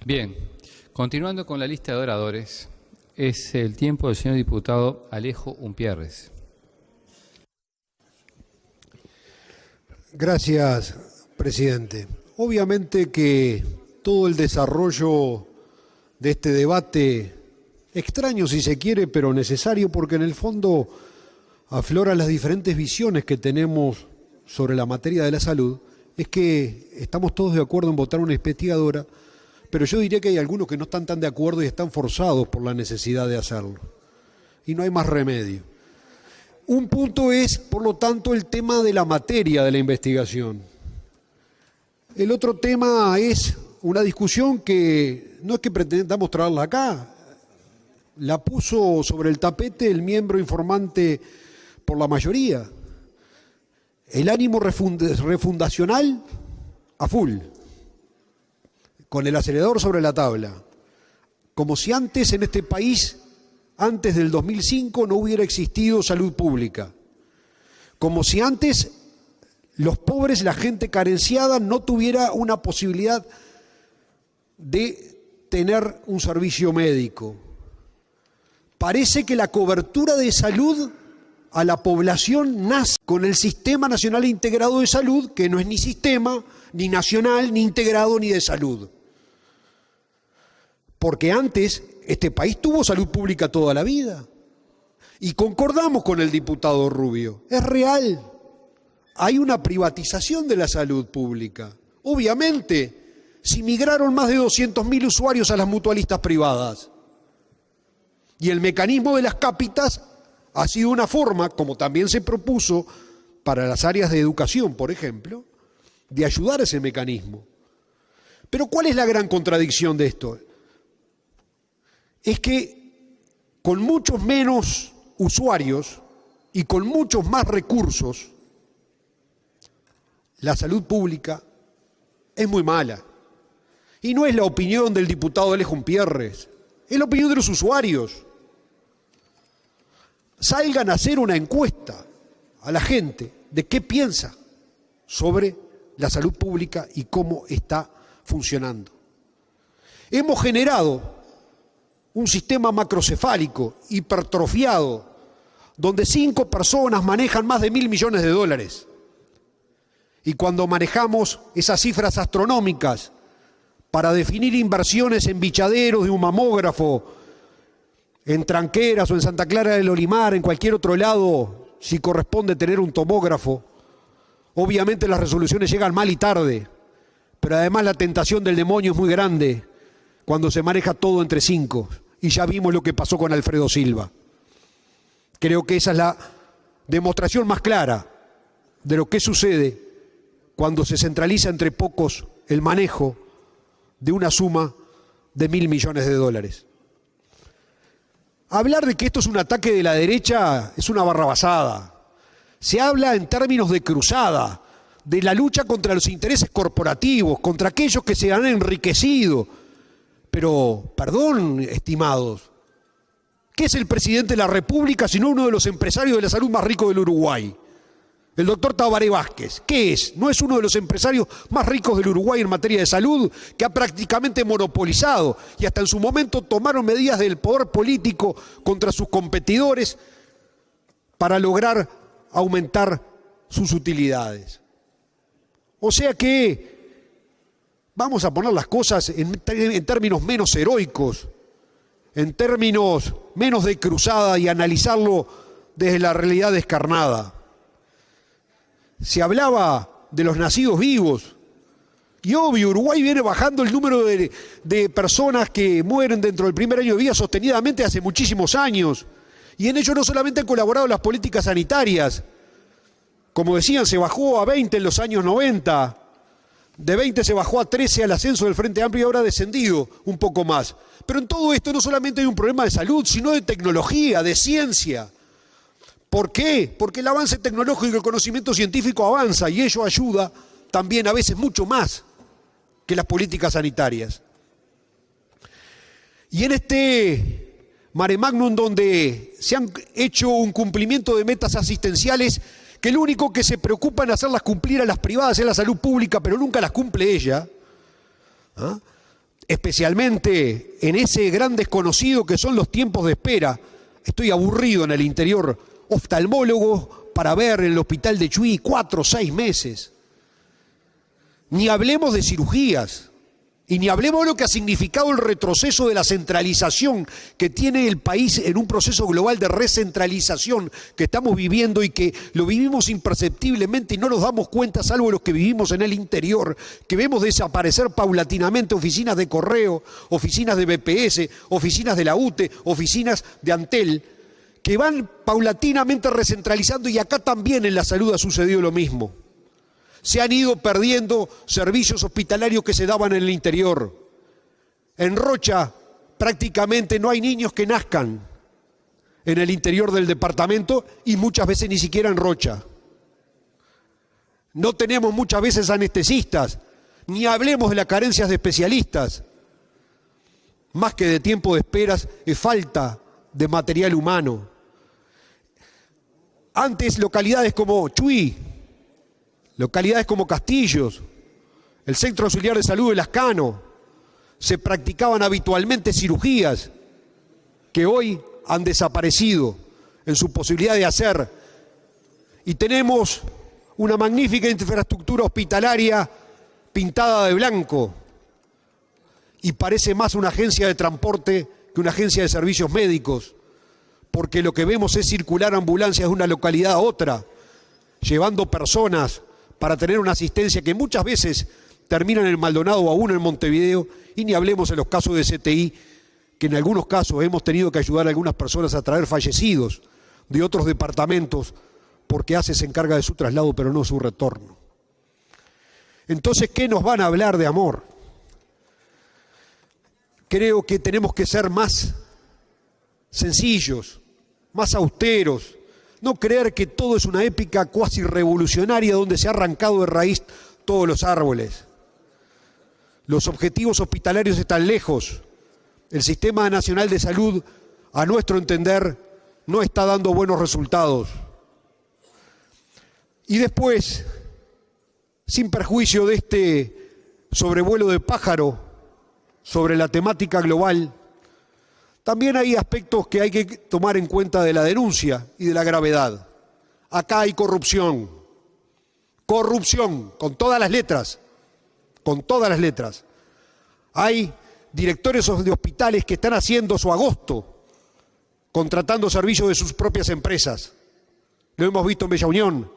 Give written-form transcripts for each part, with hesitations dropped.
Bien, continuando con la lista de oradores, es el tiempo del señor diputado Alejo Umpierres. Gracias, presidente. Obviamente que todo el desarrollo de este debate, extraño si se quiere, pero necesario, porque en el fondo aflora las diferentes visiones que tenemos sobre la materia de la salud, es que estamos todos de acuerdo en votar una investigadora, pero yo diría que hay algunos que no están tan de acuerdo y están forzados por la necesidad de hacerlo. Y no hay más remedio. Un punto es, por lo tanto, el tema de la materia de la investigación. El otro tema es una discusión que no es que pretendamos traerla acá. La puso sobre el tapete el miembro informante por la mayoría. El ánimo refundacional a full, con el acelerador sobre la tabla. Como si antes en este país, antes del 2005, no hubiera existido salud pública. Como si antes los pobres, la gente carenciada, no tuviera una posibilidad de tener un servicio médico. Parece que la cobertura de salud a la población nace con el Sistema Nacional Integrado de Salud, que no es ni sistema, ni nacional, ni integrado, ni de salud. Porque antes este país tuvo salud pública toda la vida. Y concordamos con el diputado Rubio, es real. Hay una privatización de la salud pública. Obviamente, si migraron más de 200.000 usuarios a las mutualistas privadas. Y el mecanismo de las cápitas ha sido una forma, como también se propuso para las áreas de educación, por ejemplo, de ayudar a ese mecanismo. Pero ¿cuál es la gran contradicción de esto? Es que con muchos menos usuarios y con muchos más recursos, la salud pública es muy mala. Y no es la opinión del diputado Alejo Umpierres, es la opinión de los usuarios. Salgan a hacer una encuesta a la gente de qué piensa sobre la salud pública y cómo está funcionando. Hemos generado un sistema macrocefálico, hipertrofiado, donde 5 personas manejan más de 1.000 millones de dólares. Y cuando manejamos esas cifras astronómicas para definir inversiones en bichaderos de un mamógrafo, en Tranqueras o en Santa Clara del Olimar, en cualquier otro lado, si corresponde tener un tomógrafo, obviamente las resoluciones llegan mal y tarde, pero además la tentación del demonio es muy grande cuando se maneja todo entre 5, y ya vimos lo que pasó con Alfredo Silva. Creo que esa es la demostración más clara de lo que sucede cuando se centraliza entre pocos el manejo de una suma de 1.000 millones de dólares. Hablar de que esto es un ataque de la derecha es una barrabasada. Se habla en términos de cruzada, de la lucha contra los intereses corporativos, contra aquellos que se han enriquecido. Pero, perdón, estimados, ¿qué es el presidente de la República sino uno de los empresarios de la salud más ricos del Uruguay? El doctor Tabaré Vázquez, ¿qué es? ¿No es uno de los empresarios más ricos del Uruguay en materia de salud, que ha prácticamente monopolizado y hasta en su momento tomaron medidas del poder político contra sus competidores para lograr aumentar sus utilidades? O sea que vamos a poner las cosas en términos menos heroicos, en términos menos de cruzada y analizarlo desde la realidad descarnada. Se hablaba de los nacidos vivos, y obvio, Uruguay viene bajando el número de personas que mueren dentro del primer año de vida sostenidamente hace muchísimos años, y en ello no solamente han colaborado las políticas sanitarias, como decían, se bajó a 20 en los años 90, de 20 se bajó a 13 al ascenso del Frente Amplio y ahora ha descendido un poco más. Pero en todo esto no solamente hay un problema de salud, sino de tecnología, de ciencia. ¿Por qué? Porque el avance tecnológico y el conocimiento científico avanza y ello ayuda también a veces mucho más que las políticas sanitarias. Y en este mare magnum donde se han hecho un cumplimiento de metas asistenciales que el único que se preocupa en hacerlas cumplir a las privadas es la salud pública, pero nunca las cumple ella, especialmente en ese gran desconocido que son los tiempos de espera. Estoy aburrido en el interior, oftalmólogo para ver en el hospital de Chuy 4 o 6 meses. Ni hablemos de cirugías, y ni hablemos de lo que ha significado el retroceso de la centralización que tiene el país en un proceso global de recentralización que estamos viviendo y que lo vivimos imperceptiblemente y no nos damos cuenta, salvo los que vivimos en el interior, que vemos desaparecer paulatinamente oficinas de correo, oficinas de BPS, oficinas de la UTE, oficinas de Antel, que van paulatinamente recentralizando, y acá también en la salud ha sucedido lo mismo. Se han ido perdiendo servicios hospitalarios que se daban en el interior. En Rocha prácticamente no hay niños que nazcan en el interior del departamento y muchas veces ni siquiera en Rocha. No tenemos muchas veces anestesistas, ni hablemos de las carencias de especialistas. Más que de tiempo de esperas, es falta de material humano. Antes localidades como Chuy, localidades como Castillos, el Centro Auxiliar de Salud de Lascano, se practicaban habitualmente cirugías que hoy han desaparecido en su posibilidad de hacer. Y tenemos una magnífica infraestructura hospitalaria pintada de blanco y parece más una agencia de transporte que una agencia de servicios médicos, porque lo que vemos es circular ambulancias de una localidad a otra, llevando personas para tener una asistencia que muchas veces termina en el Maldonado o aún en Montevideo, y ni hablemos en los casos de CTI, que en algunos casos hemos tenido que ayudar a algunas personas a traer fallecidos de otros departamentos porque ACE se encarga de su traslado pero no su retorno. Entonces, ¿qué nos van a hablar de amor? Creo que tenemos que ser más sencillos, más austeros. No creer que todo es una épica cuasi revolucionaria donde se ha arrancado de raíz todos los árboles. Los objetivos hospitalarios están lejos. El Sistema Nacional de Salud, a nuestro entender, no está dando buenos resultados. Y después, sin perjuicio de este sobrevuelo de pájaro sobre la temática global, también hay aspectos que hay que tomar en cuenta de la denuncia y de la gravedad. Acá hay corrupción, con todas las letras, Hay directores de hospitales que están haciendo su agosto, contratando servicios de sus propias empresas. Lo hemos visto en Bella Unión,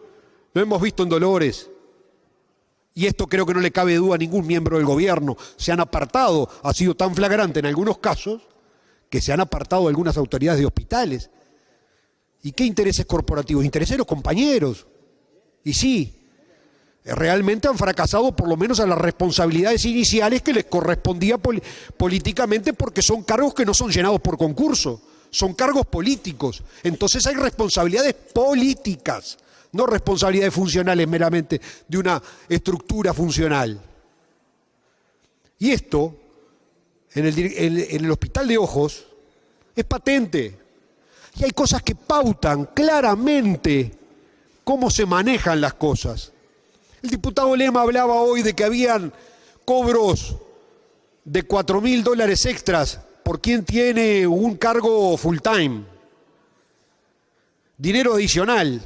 lo hemos visto en Dolores. Y esto creo que no le cabe duda a ningún miembro del gobierno. Se han apartado, ha sido tan flagrante en algunos casos, que se han apartado de algunas autoridades de hospitales. ¿Y qué intereses corporativos? Intereses de los compañeros. Y sí, realmente han fracasado por lo menos a las responsabilidades iniciales que les correspondía políticamente, porque son cargos que no son llenados por concurso, son cargos políticos. Entonces hay responsabilidades políticas, no responsabilidades funcionales meramente de una estructura funcional. Y esto en el Hospital de Ojos es patente. Y hay cosas que pautan claramente cómo se manejan las cosas. El diputado Lema hablaba hoy de que habían cobros de $4.000 extras por quien tiene un cargo full time. Dinero adicional.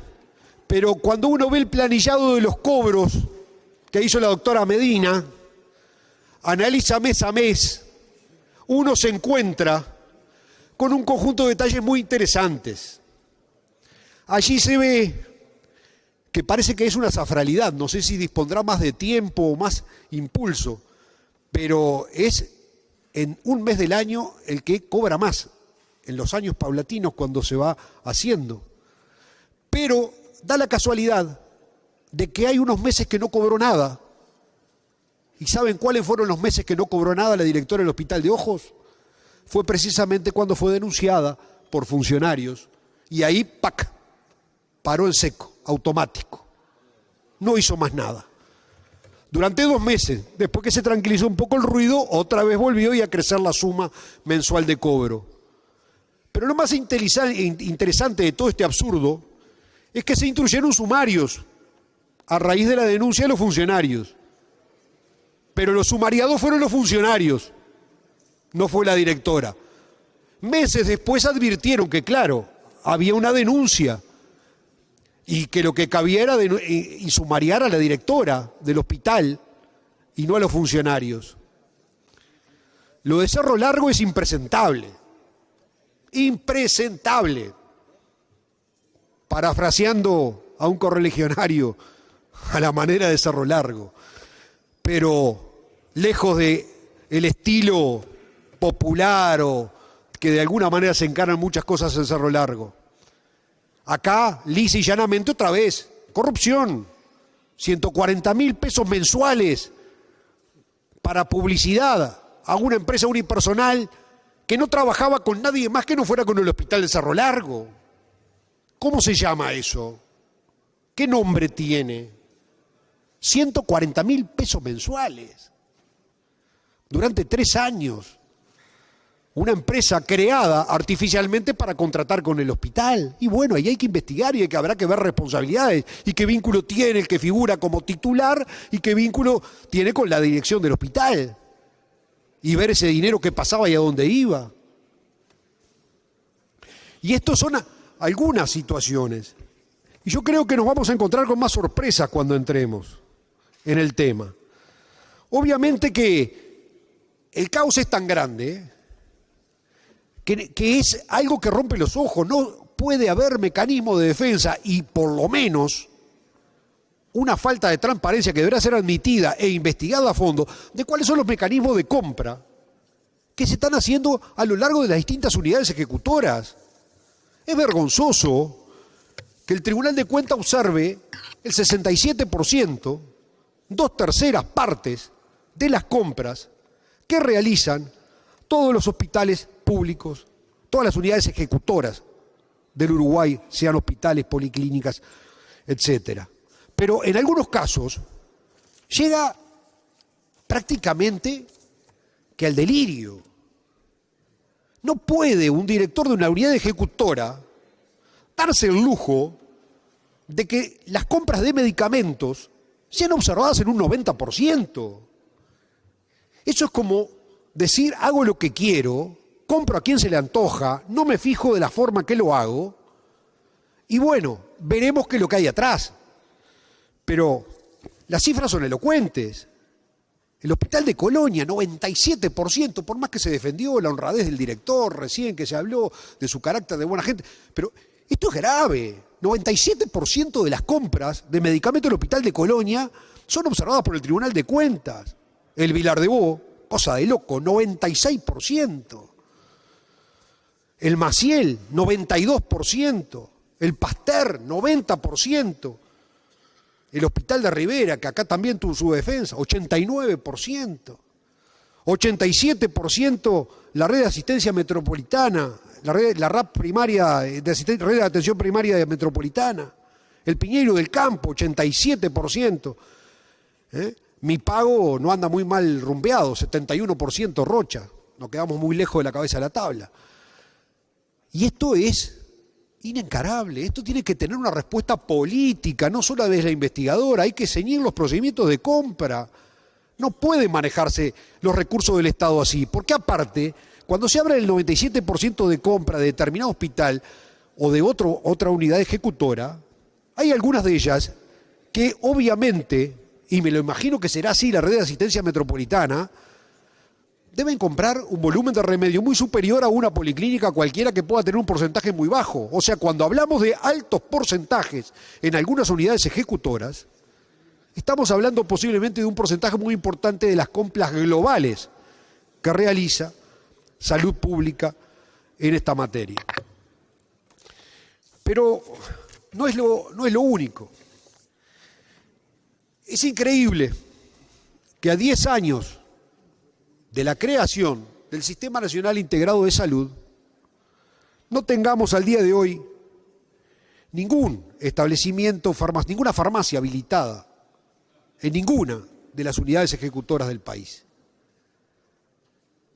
Pero cuando uno ve el planillado de los cobros que hizo la doctora Medina, analiza mes a mes, uno se encuentra con un conjunto de detalles muy interesantes. Allí se ve que parece que es una zafralidad, no sé si dispondrá más de tiempo o más impulso, pero es en un mes del año el que cobra más, en los años paulatinos cuando se va haciendo. Pero da la casualidad de que hay unos meses que no cobró nada. ¿Y saben cuáles fueron los meses que no cobró nada la directora del Hospital de Ojos? Fue precisamente cuando fue denunciada por funcionarios y ahí, ¡pac!, paró en seco, automático. No hizo más nada. Durante 2 meses, después que se tranquilizó un poco el ruido, otra vez volvió y a crecer la suma mensual de cobro. Pero lo más interesante de todo este absurdo es que se instruyeron sumarios a raíz de la denuncia de los funcionarios. Pero los sumariados fueron los funcionarios no fue la directora. Meses después advirtieron que, claro, había una denuncia y que lo que cabía era y sumariar a la directora del hospital y no a los funcionarios. Lo de Cerro Largo es impresentable. Impresentable. Parafraseando a un correligionario a la manera de Cerro Largo. Pero lejos de el estilo popular o que de alguna manera se encarnan muchas cosas en Cerro Largo. Acá, lisa y llanamente, otra vez, corrupción. 140.000 pesos mensuales para publicidad a una empresa unipersonal que no trabajaba con nadie más que no fuera con el hospital de Cerro Largo. ¿Cómo se llama eso? ¿Qué nombre tiene? 140.000 pesos mensuales. Durante 3 años. Una empresa creada artificialmente para contratar con el hospital. Y bueno, ahí hay que investigar y habrá que ver responsabilidades. Y qué vínculo tiene el que figura como titular y qué vínculo tiene con la dirección del hospital. Y ver ese dinero que pasaba y a dónde iba. Y estas son algunas situaciones. Y yo creo que nos vamos a encontrar con más sorpresas cuando entremos en el tema. Obviamente que el caos es tan grande, que es algo que rompe los ojos. No puede haber mecanismo de defensa y por lo menos una falta de transparencia que deberá ser admitida e investigada a fondo de cuáles son los mecanismos de compra que se están haciendo a lo largo de las distintas unidades ejecutoras. Es vergonzoso que el Tribunal de Cuentas observe el 67%, 2/3 partes de las compras que realizan todos los hospitales públicos, todas las unidades ejecutoras del Uruguay, sean hospitales, policlínicas, etcétera. Pero en algunos casos llega prácticamente que al delirio. No puede un director de una unidad ejecutora darse el lujo de que las compras de medicamentos sean observadas en un 90%. Eso es como decir, hago lo que quiero, compro a quien se le antoja, no me fijo de la forma que lo hago, y bueno, veremos qué es lo que hay atrás. Pero las cifras son elocuentes. El hospital de Colonia, 97%, por más que se defendió la honradez del director, recién que se habló de su carácter de buena gente, pero esto es grave. 97% de las compras de medicamentos del hospital de Colonia son observadas por el Tribunal de Cuentas. El Vilar de Bo, cosa de loco, 96%. El Maciel, 92%. El Pasteur, 90%. El Hospital de Rivera, que acá también tuvo su defensa, 89%. 87% la red de asistencia metropolitana, la RAP primaria, red de atención primaria metropolitana. El Piñeiro del Campo, 87%. Mi pago no anda muy mal rumbeado, 71% Rocha. Nos quedamos muy lejos de la cabeza de la tabla. Y esto es inencarable. Esto tiene que tener una respuesta política, no solo de la investigadora. Hay que ceñir los procedimientos de compra. No pueden manejarse los recursos del Estado así, porque aparte, cuando se habla del 97% de compra de determinado hospital o de otra unidad ejecutora, hay algunas de ellas que obviamente, y me lo imagino que será así la red de asistencia metropolitana, deben comprar un volumen de remedio muy superior a una policlínica cualquiera que pueda tener un porcentaje muy bajo. O sea, cuando hablamos de altos porcentajes en algunas unidades ejecutoras, estamos hablando posiblemente de un porcentaje muy importante de las compras globales que realiza Salud Pública en esta materia. Pero no es lo único. Es increíble que a 10 años de la creación del Sistema Nacional Integrado de Salud, no tengamos al día de hoy ningún establecimiento, ninguna farmacia habilitada en ninguna de las unidades ejecutoras del país.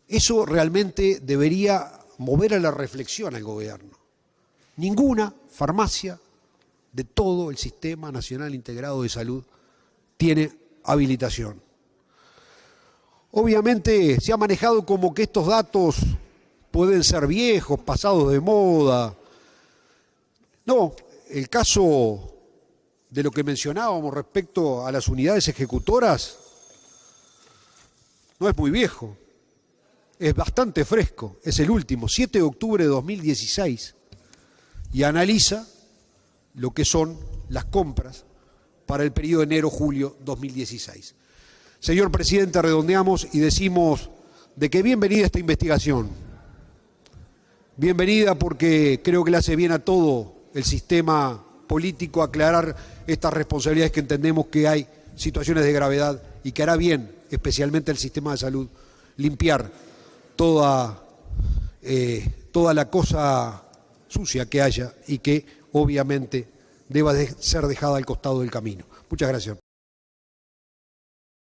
Eso realmente debería mover a la reflexión al gobierno. Ninguna farmacia de todo el Sistema Nacional Integrado de Salud tiene habilitación. Obviamente se ha manejado como que estos datos pueden ser viejos, pasados de moda. No, el caso de lo que mencionábamos respecto a las unidades ejecutoras no es muy viejo, es bastante fresco, es el último, 7 de octubre de 2016, y analiza lo que son las compras para el periodo enero-julio 2016. Señor presidente, redondeamos y decimos de que bienvenida esta investigación. Bienvenida porque creo que le hace bien a todo el sistema político aclarar estas responsabilidades que entendemos que hay situaciones de gravedad y que hará bien, especialmente el sistema de salud, limpiar toda la cosa sucia que haya y que obviamente deba ser dejada al costado del camino. Muchas gracias.